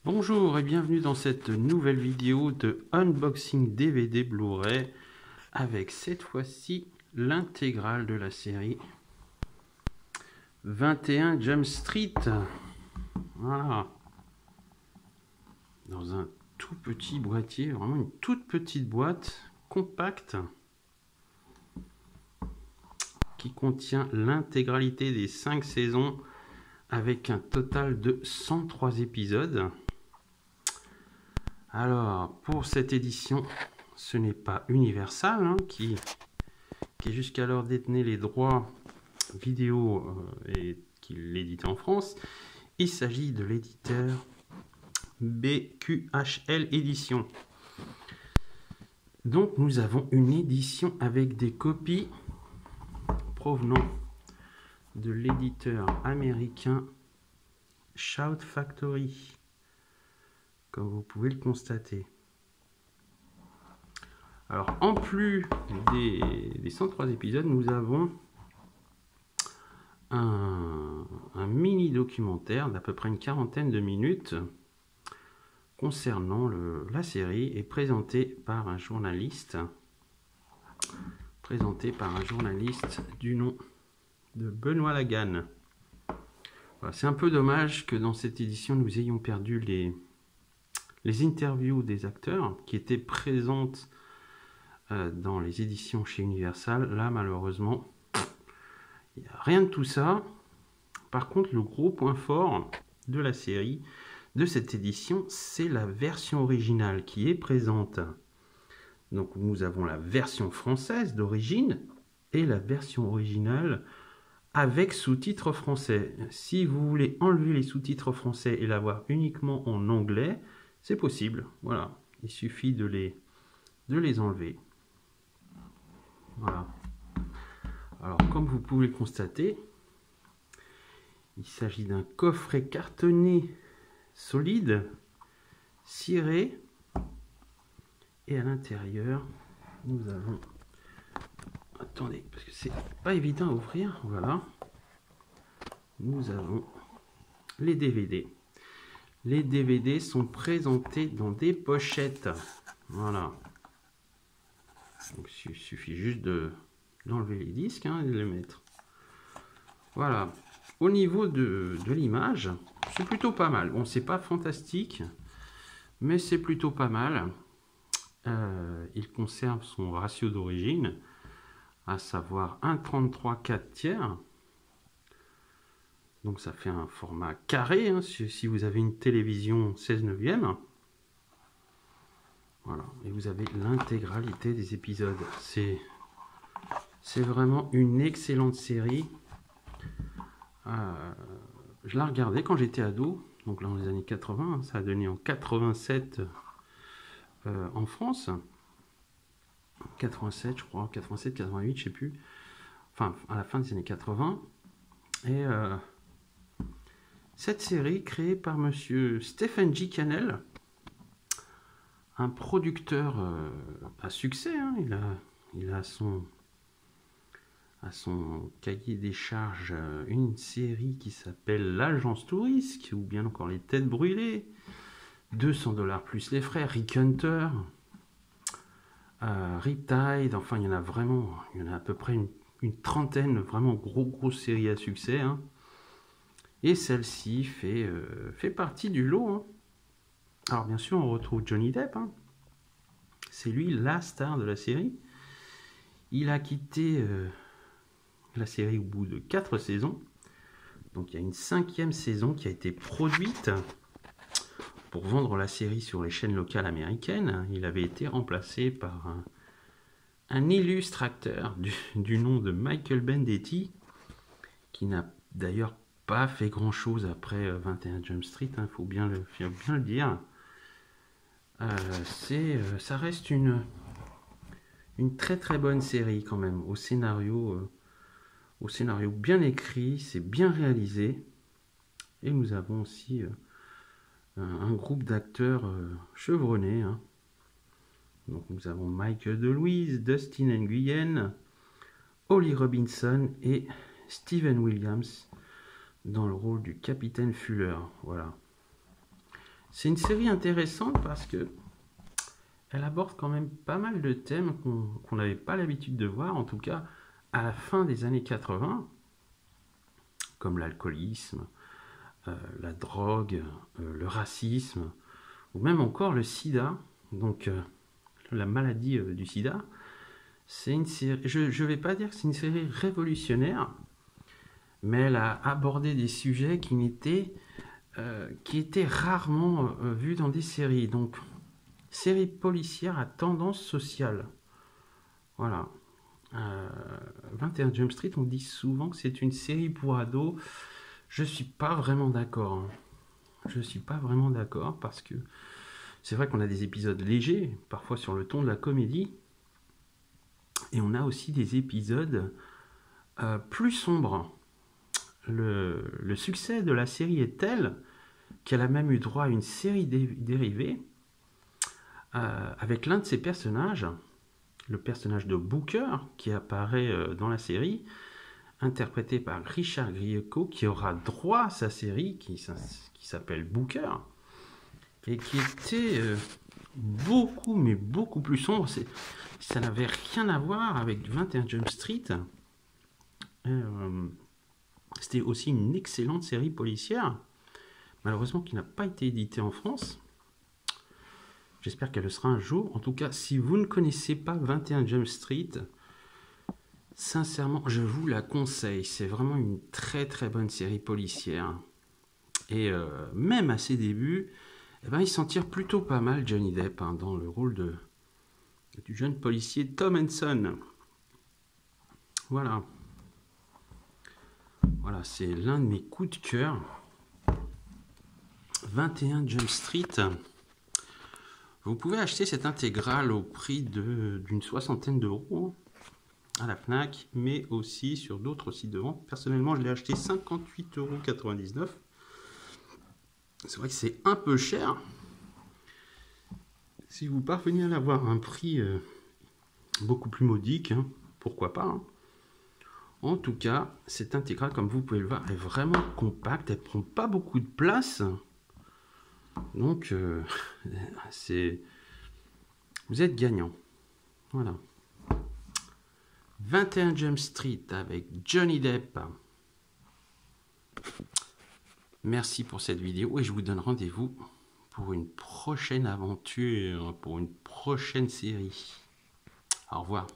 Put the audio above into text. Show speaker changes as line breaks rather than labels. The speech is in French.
Bonjour et bienvenue dans cette nouvelle vidéo de unboxing DVD Blu-ray avec cette fois-ci l'intégrale de la série 21 Jump Street. Voilà. Dans un tout petit boîtier, vraiment une toute petite boîte compacte qui contient l'intégralité des 5 saisons avec un total de 103 épisodes. Alors, pour cette édition, ce n'est pas Universal qui jusqu'alors détenait les droits vidéo et qui l'éditait en France. Il s'agit de l'éditeur BQHL Édition. Donc, nous avons une édition avec des copies provenant de l'éditeur américain Shout Factory, comme vous pouvez le constater. Alors, en plus des 103 épisodes, nous avons un mini documentaire d'à peu près une quarantaine de minutes concernant la série et présenté par un journaliste du nom de Benoît Lagan. Voilà, c'est un peu dommage que dans cette édition nous ayons perdu les interviews des acteurs qui étaient présentes dans les éditions chez Universal. Là, malheureusement, il n'y a rien de tout ça. Par contre, le gros point fort de la série, de cette édition, c'est la version originale qui est présente. Donc, nous avons la version française d'origine et la version originale avec sous-titres français. Si vous voulez enlever les sous-titres français et l'avoir uniquement en anglais, c'est possible. Voilà, il suffit de les enlever. Voilà. Alors, comme vous pouvez le constater, il s'agit d'un coffret cartonné solide, ciré, et à l'intérieur, nous avons... Attendez, parce que c'est pas évident à ouvrir. Voilà. Nous avons les DVD. Les DVD sont présentés dans des pochettes. Voilà. Donc, il suffit juste d'enlever les disques et de les mettre. Voilà. Au niveau de l'image, c'est plutôt pas mal. Bon, c'est pas fantastique, mais c'est plutôt pas mal. Il conserve son ratio d'origine, à savoir 1,33/4. Donc ça fait un format carré, si vous avez une télévision 16/9. Voilà, et vous avez l'intégralité des épisodes. C'est vraiment une excellente série. Je la regardais quand j'étais ado, donc là dans les années 80, ça a donné en 87 en France. 87 je crois, 87, 88, je sais plus. Enfin, à la fin des années 80. Et cette série créée par monsieur Stephen J. Cannell, un producteur à succès, il a à son cahier des charges une série qui s'appelle L'Agence Touriste, ou bien encore Les Têtes Brûlées, 200$ plus les frères, Rick Hunter, Riptide, enfin il y en a à peu près une trentaine, vraiment grosse série à succès. Et celle-ci fait partie du lot. Alors bien sûr, on retrouve Johnny Depp. C'est lui la star de la série. Il a quitté la série au bout de 4 saisons. Donc il y a une 5e saison qui a été produite pour vendre la série sur les chaînes locales américaines. Il avait été remplacé par un illustre acteur du nom de Michael Bendetti, qui n'a d'ailleurs pas fait grand chose après 21 Jump Street, faut bien le dire. Ça reste une très bonne série quand même, au scénario bien écrit, c'est bien réalisé, et nous avons aussi un groupe d'acteurs chevronnés. Donc nous avons Michael DeLuise, Dustin Nguyen, Holly Robinson et Steven Williams dans le rôle du capitaine Fuller. Voilà. C'est une série intéressante parce que elle aborde quand même pas mal de thèmes qu'on n'avait pas l'habitude de voir, en tout cas à la fin des années 80, comme l'alcoolisme, la drogue, le racisme, ou même encore le sida, donc la maladie du sida. C'est une série, je ne vais pas dire que c'est une série révolutionnaire, mais elle a abordé des sujets qui étaient rarement vus dans des séries. Donc, série policière à tendance sociale. Voilà. 21 Jump Street, on dit souvent que c'est une série pour ados. Je suis pas vraiment d'accord. Je suis pas vraiment d'accord parce que c'est vrai qu'on a des épisodes légers, parfois sur le ton de la comédie, et on a aussi des épisodes plus sombres. Le succès de la série est tel qu'elle a même eu droit à une série dérivée avec l'un de ses personnages, le personnage de Booker, qui apparaît dans la série, interprété par Richard Grieco, qui aura droit à sa série, qui s'appelle Booker, et qui était beaucoup, mais beaucoup plus sombre. Ça n'avait rien à voir avec 21 Jump Street. C'était aussi une excellente série policière, malheureusement qui n'a pas été éditée en France. J'espère qu'elle le sera un jour. En tout cas, si vous ne connaissez pas 21 Jump Street, sincèrement, je vous la conseille. C'est vraiment une très très bonne série policière. Et même à ses débuts, il s'en tire plutôt pas mal, Johnny Depp, dans le rôle du jeune policier Tom Henson. Voilà. Voilà, c'est l'un de mes coups de cœur. 21 Jump Street. Vous pouvez acheter cette intégrale au prix d'une soixantaine d'euros à la Fnac, mais aussi sur d'autres sites de vente. Personnellement, je l'ai acheté 58,99 €. C'est vrai que c'est un peu cher. Si vous parvenez à l'avoir à un prix beaucoup plus modique, pourquoi pas. En tout cas, cette intégrale, comme vous pouvez le voir, est vraiment compacte. Elle ne prend pas beaucoup de place. Donc, vous êtes gagnant. Voilà. 21 Jump Street avec Johnny Depp. Merci pour cette vidéo et je vous donne rendez-vous pour une prochaine aventure, pour une prochaine série. Au revoir.